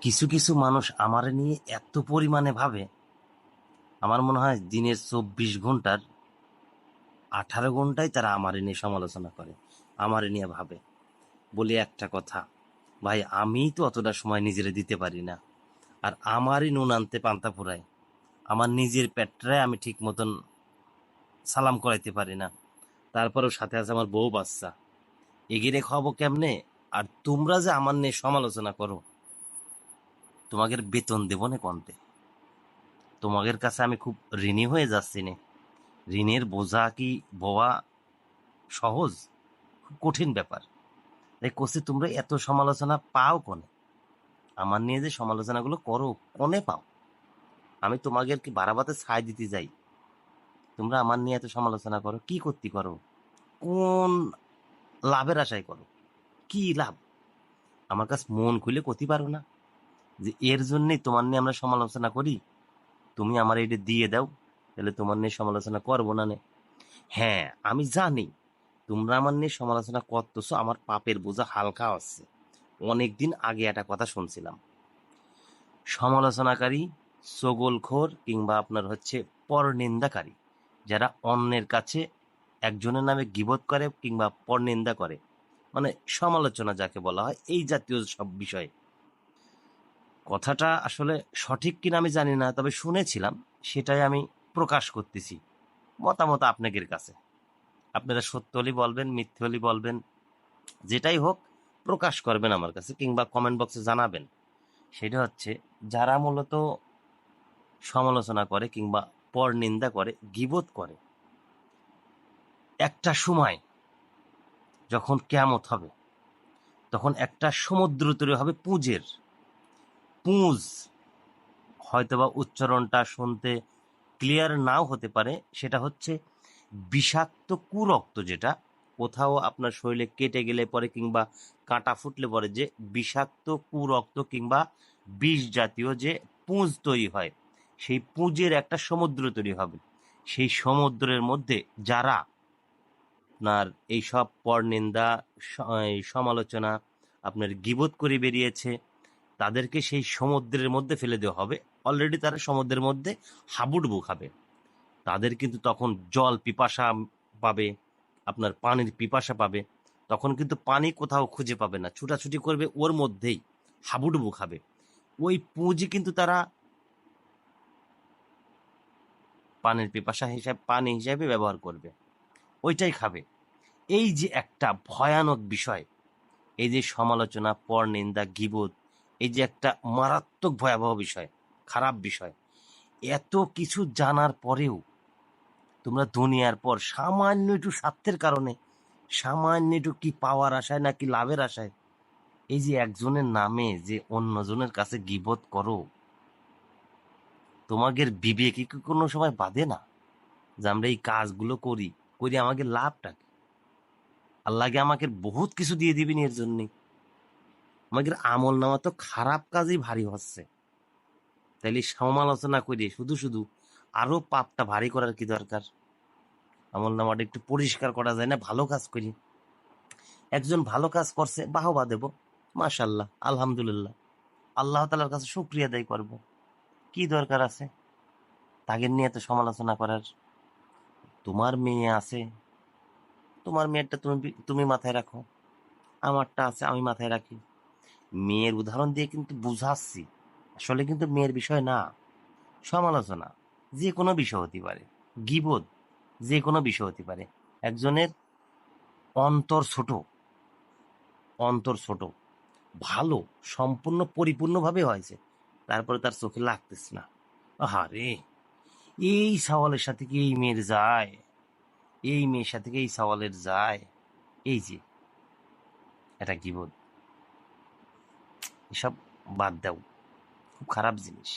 কিছু কিছু মানুষ আমারে নিয়ে এত পরিমাণে ভাবে, আমার মনে হয় দিনের 24 ঘন্টার 18 ঘন্টায় তারা আমারে নিয়ে সমালোচনা করে, আমারে নিয়ে ভাবে। বলি একটা কথা, ভাই আমি তো অতটা সময় নিজেরে দিতে পারি না। আর আমারই নুন আনতে পান্তা ফুরায়, আমার নিজের পেটটায় আমি ঠিক মতন সালাম করাইতে পারি না। তারপরেও সাথে আছে আমার বউ বাচ্চা, এগিয়ে খাওয়াবো কেমনে? আর তোমরা যে আমার নিয়ে সমালোচনা করো, তোমাদের বেতন দেবো না কন্তে? তোমাদের কাছে আমি খুব ঋণী হয়ে যাচ্ছি না। ঋণের বোঝা কি বওয়া সহজ? খুব কঠিন ব্যাপার। তাই কোসে তোমরা এত সমালোচনা পাও কোনে? আমার নিয়ে যে সমালোচনাগুলো করো, কোনে পাও? আমি তোমাদের কি বারাবাতে ছাই দিতে যাই? তোমরা আমার নিয়ে এত সমালোচনা করো, কি করতে করো? কোন লাভের আশায় করো? কি লাভ? আমার কাছে মন খুলে করতে পারো না যে এর জন্যই তোমার নিয়ে আমরা সমালোচনা করি? তুমি আমার এটা দিয়ে দাও, তাহলে তোমার নিয়ে সমালোচনা করবো না নে। হ্যাঁ, আমি জানি তোমরা আমার নিয়ে সমালোচনা করতেছো, আমার পাপের বোঝা হালকা হচ্ছে। অনেকদিন আগে একটা কথা শুনছিলাম, সমালোচনাকারী, চগলখোর কিংবা আপনার হচ্ছে পরনিন্দাকারী, যারা অন্যের কাছে একজনের নামে গীবত করে কিংবা পরনিন্দা করে, মানে সমালোচনা যাকে বলা হয়, এই জাতীয় সব বিষয়ে। কথাটা আসলে সঠিক কিনা আমি জানি না, তবে শুনেছিলাম, সেটাই আমি প্রকাশ করতেছি মতামত আপনাদের কাছে। আপনারা সত্য হলে বলবেন, মিথ্যে হলে বলবেন, যেটাই হোক প্রকাশ করবেন আমার কাছে কিংবা কমেন্ট বক্সে জানাবেন। সেটা হচ্ছে, যারা মূলত সমালোচনা করে কিংবা পরনিন্দা করে, গীবত করে, একটা সময় যখন কিয়ামত হবে, তখন একটা সমুদ্র তৈরি হবে পুঁজের। পুঁজ, হয়তোবা উচ্চারণটা শুনতে ক্লিয়ার নাও হতে পারে, সেটা হচ্ছে বিষাক্ত কুরক্ত, যেটা কোথাও আপনার শরীরে কেটে গেলে পরে কিংবা কাঁটা ফুটলে পরে যে বিষাক্ত কুরক্ত কিংবা বিষ জাতীয় যে পুঁজ তৈরি হয়, সেই পুঁজের একটা সমুদ্র তৈরি হবে। সেই সমুদ্রের মধ্যে যারা আপনার এইসব পরনিন্দা, এই সমালোচনা, আপনার গীবত করে বেরিয়েছে, তাদেরকে সেই সমুদ্রের মধ্যে ফেলে দেওয়া হবে। অলরেডি তারা সমুদ্রের মধ্যে হাবুডুবু খাবে। তাদের কিন্তু তখন জল পিপাসা পাবে, আপনার পানির পিপাসা পাবে। তখন কিন্তু পানি কোথাও খুঁজে পাবে না, ছুটাছুটি করবে ওর মধ্যেই, হাবুডুবু খাবে। ওই পুঁজি কিন্তু তারা পানির পিপাসা হিসাবে, পানি হিসাবে ব্যবহার করবে, ওইটাই খাবে। এই যে একটা ভয়ানক বিষয়, এই যে সমালোচনা, পরনিন্দা, গীবত, এই যে একটা মারাত্মক ভয়াবহ বিষয়, খারাপ বিষয়, এত কিছু জানার পরেও তোমরা দুনিয়ার পর সামান্য একটু স্বার্থের কারণে, সামান্য একটু কি পাওয়ার আশায় নাকি লাভের আশায়, এই যে একজনের নামে যে অন্যজনের কাছে গীবত করো, তোমাদের বিবেকে কি কোনো সময় বাধে না যে আমরা এই কাজগুলো করি, করি আমাদের লাভটা কি? আল্লাহকে আমাকে বহুত কিছু দিয়ে দিবেন এর জন্যে। আমাদের আমল নামা তো খারাপ কাজই ভারী হচ্ছে, তাইলে সমালোচনা করে শুধু শুধু আরো পাপটা ভারী করার কি দরকার? আমল নামাটা একটু পরিষ্কার করা যায় না? ভালো কাজ করি, একজন ভালো কাজ করছে, বাহবা দেব, মাশাল্লাহ, আলহামদুলিল্লাহ, আল্লাহ তালার কাছে শুক্রিয়া আদায় করব। কি দরকার আছে তাকে নিয়ে এত সমালোচনা করার? তোমার মেয়ে আছে, তোমার মেয়েরটা তুমি তুমি মাথায় রাখো, আমারটা আছে আমি মাথায় রাখি। মেয়ের উদাহরণ দিয়ে কিন্তু বুঝাচ্ছি, আসলে কিন্তু মেয়ের বিষয় না। সমালোচনা যে কোনো বিষয় হতে পারে, গীবত যে কোনো বিষয় হতে পারে। একজনের অন্তর ছোট, অন্তর ছোট, ভালো, সম্পূর্ণ পরিপূর্ণভাবে হয়েছে, তারপরে তার চোখে লাগতেছে না। আহারে, এই সওয়ালের সাথে কি এই মেয়ের যায়? এই মেয়ের সাথে কি এই সওয়ালের যায়? এই যে এটা গীবত, এসব বাদ দাও, খুব খারাপ জিনিস।